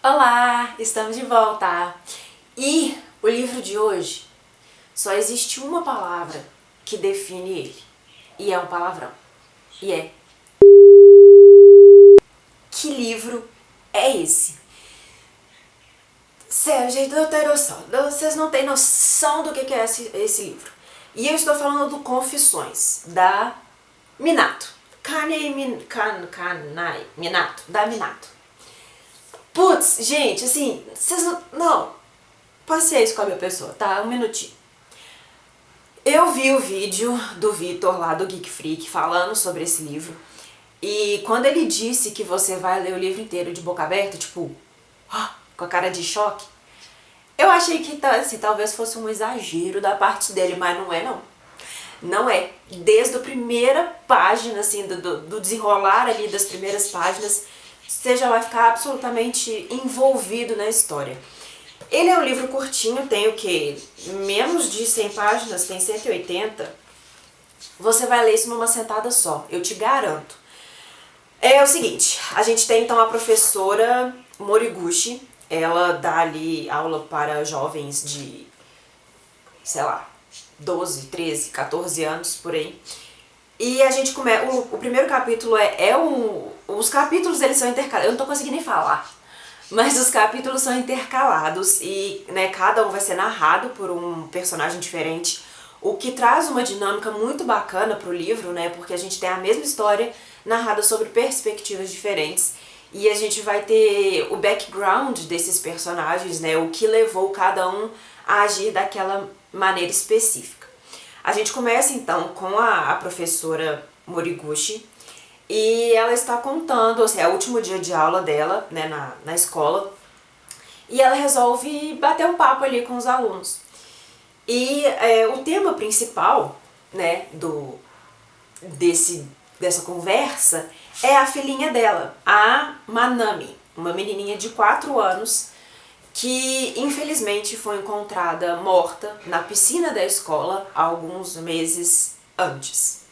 Olá, estamos de volta! E o livro de hoje só existe uma palavra que define ele, e é um palavrão, e é: que livro é esse? Sério, gente, não tem noção, vocês não têm noção do que é esse livro. E eu estou falando do Confissões, da Minato. Minato, da Minato. Putz, gente, assim, vocês não, paciência com a minha pessoa, tá? Um minutinho. Eu vi o vídeo do Vitor lá do Geek Freak falando sobre esse livro. E quando ele disse que você vai ler o livro inteiro de boca aberta, tipo, com a cara de choque, eu achei que assim, talvez fosse um exagero da parte dele, mas não é não. Não é. Desde a primeira página, assim, do desenrolar ali das primeiras páginas, você já vai ficar absolutamente envolvido na história. Ele é um livro curtinho, tem o que? Menos de 100 páginas, tem 180. Você vai ler isso numa sentada só, eu te garanto. É o seguinte, a gente tem então a professora Moriguchi, ela dá ali aula para jovens de, sei lá, 12, 13, 14 anos, por aí. E a gente começa, o primeiro capítulo os capítulos eles são intercalados, eu não tô conseguindo nem falar. Mas os capítulos são intercalados e, né, cada um vai ser narrado por um personagem diferente, o que traz uma dinâmica muito bacana pro livro, né, porque a gente tem a mesma história narrada sobre perspectivas diferentes e a gente vai ter o background desses personagens, né, o que levou cada um a agir daquela maneira específica. A gente começa então com a professora Moriguchi, e ela está contando, assim, é o último dia de aula dela, né, na escola, e ela resolve bater um papo ali com os alunos. E o tema principal, né, dessa conversa é a filhinha dela, a Manami, uma menininha de 4 anos que infelizmente foi encontrada morta na piscina da escola alguns meses antes.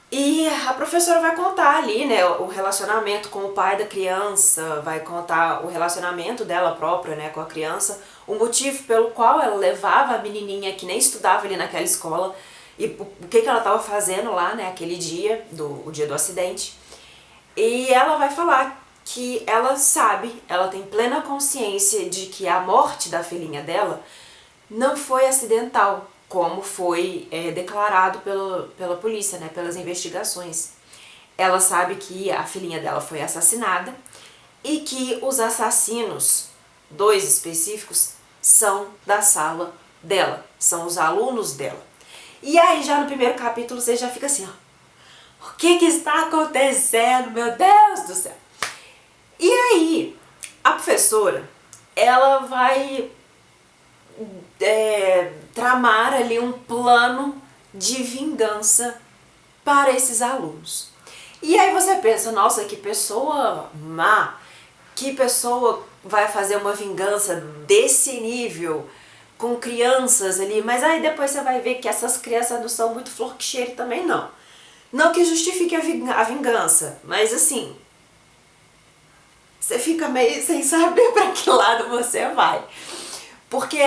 E a professora vai contar ali, né, o relacionamento com o pai da criança, vai contar o relacionamento dela própria, né, com a criança, o motivo pelo qual ela levava a menininha que nem estudava ali naquela escola e o que ela estava fazendo lá, né, aquele dia, o dia do acidente. E ela vai falar que ela sabe, ela tem plena consciência de que a morte da filhinha dela não foi acidental, como foi declarado pela polícia, né, pelas investigações. Ela sabe que a filhinha dela foi assassinada e que os assassinos, 2 específicos, são da sala dela, são os alunos dela. E aí já no primeiro capítulo você já fica assim, ó, o que está acontecendo, meu Deus do céu? E aí a professora, ela vai tramar ali um plano de vingança para esses alunos. E aí você pensa, nossa, que pessoa má, que pessoa vai fazer uma vingança desse nível com crianças ali, mas aí depois você vai ver que essas crianças não são muito flor que cheire também não. Não que justifique a vingança, mas assim, você fica meio sem saber para que lado você vai. Porque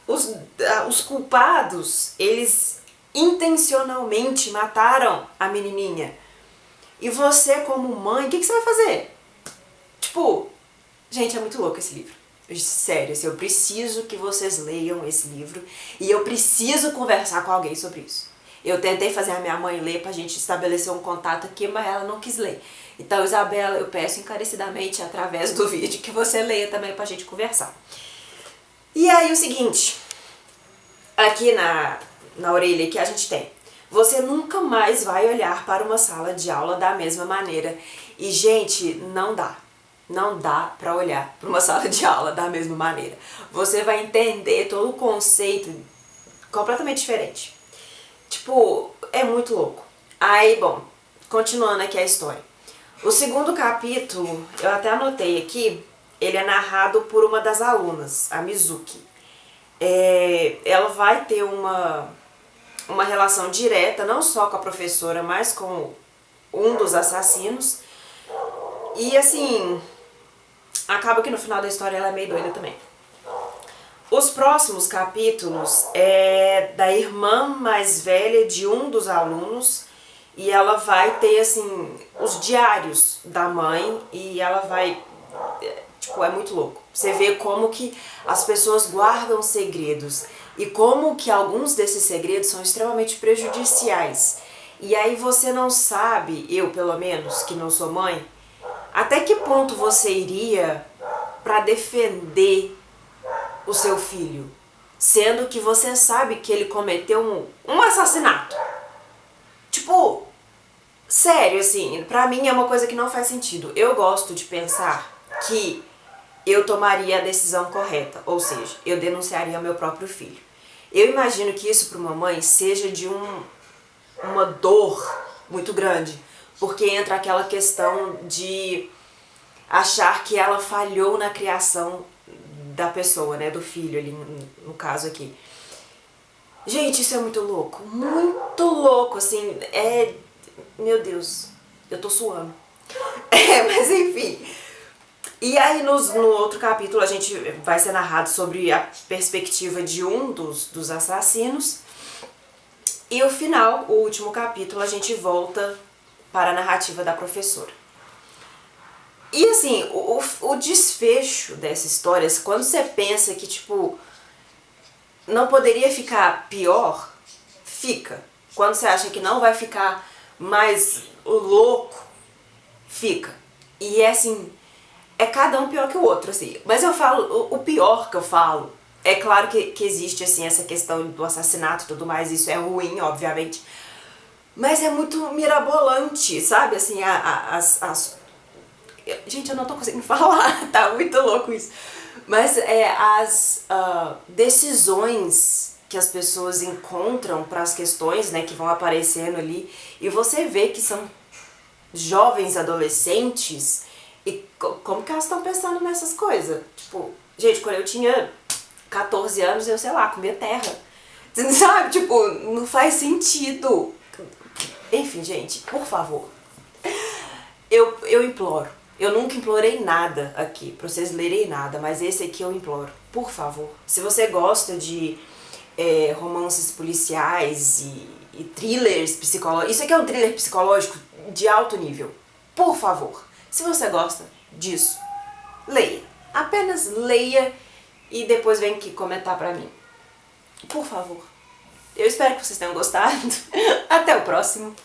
os culpados, eles intencionalmente mataram a menininha. E você, como mãe, o que você vai fazer? Tipo, gente, é muito louco esse livro. Sério, assim, eu preciso que vocês leiam esse livro e eu preciso conversar com alguém sobre isso. Eu tentei fazer a minha mãe ler pra gente estabelecer um contato aqui, mas ela não quis ler. Então, Isabela, eu peço encarecidamente, através do vídeo, que você leia também pra gente conversar. E aí o seguinte, aqui na orelha que a gente tem, você nunca mais vai olhar para uma sala de aula da mesma maneira. E gente, não dá pra olhar para uma sala de aula da mesma maneira. Você vai entender todo o conceito completamente diferente. Tipo, é muito louco. Aí, bom, continuando aqui a história. O segundo capítulo, eu até anotei aqui, ele é narrado por uma das alunas, a Mizuki. Ela vai ter uma relação direta, não só com a professora, mas com um dos assassinos. E assim, acaba que no final da história ela é meio doida também. Os próximos capítulos é da irmã mais velha de um dos alunos e ela vai ter, assim, os diários da mãe e ela vai... Tipo, é muito louco. Você vê como que as pessoas guardam segredos e como que alguns desses segredos são extremamente prejudiciais. E aí você não sabe, eu pelo menos, que não sou mãe, até que ponto você iria pra defender o seu filho, sendo que você sabe que ele cometeu um assassinato. Tipo, sério, assim, pra mim é uma coisa que não faz sentido. Eu gosto de pensar que eu tomaria a decisão correta, ou seja, eu denunciaria meu próprio filho. Eu imagino que isso para uma mãe seja de uma dor muito grande, porque entra aquela questão de achar que ela falhou na criação da pessoa, né, do filho ali, no caso aqui. Gente, isso é muito louco, assim, meu Deus, eu tô suando. Mas enfim. E aí no outro capítulo a gente vai ser narrado sobre a perspectiva de um dos assassinos. E o final, o último capítulo, a gente volta para a narrativa da professora. E assim, o desfecho dessa história, quando você pensa que, tipo, não poderia ficar pior, fica. Quando você acha que não vai ficar mais louco, fica. E é assim, é cada um pior que o outro, assim. Mas eu falo, o pior que eu falo, é claro que existe, assim, essa questão do assassinato e tudo mais, isso é ruim, obviamente. Mas é muito mirabolante, sabe? Assim, gente, eu não tô conseguindo falar, tá muito louco isso. Mas as decisões que as pessoas encontram para as questões, né, que vão aparecendo ali, e você vê que são jovens adolescentes e como que elas estão pensando nessas coisas. Tipo, gente, quando eu tinha 14 anos, eu, sei lá, comia terra. Sabe? Tipo, não faz sentido. Enfim, gente, por favor. Eu imploro. Eu nunca implorei nada aqui, pra vocês lerem nada, mas esse aqui eu imploro. Por favor. Se você gosta de romances policiais e thrillers psicológicos, isso aqui é um thriller psicológico de alto nível. Por favor. Se você gosta disso, leia. Apenas leia e depois vem aqui comentar pra mim. Por favor. Eu espero que vocês tenham gostado. Até o próximo.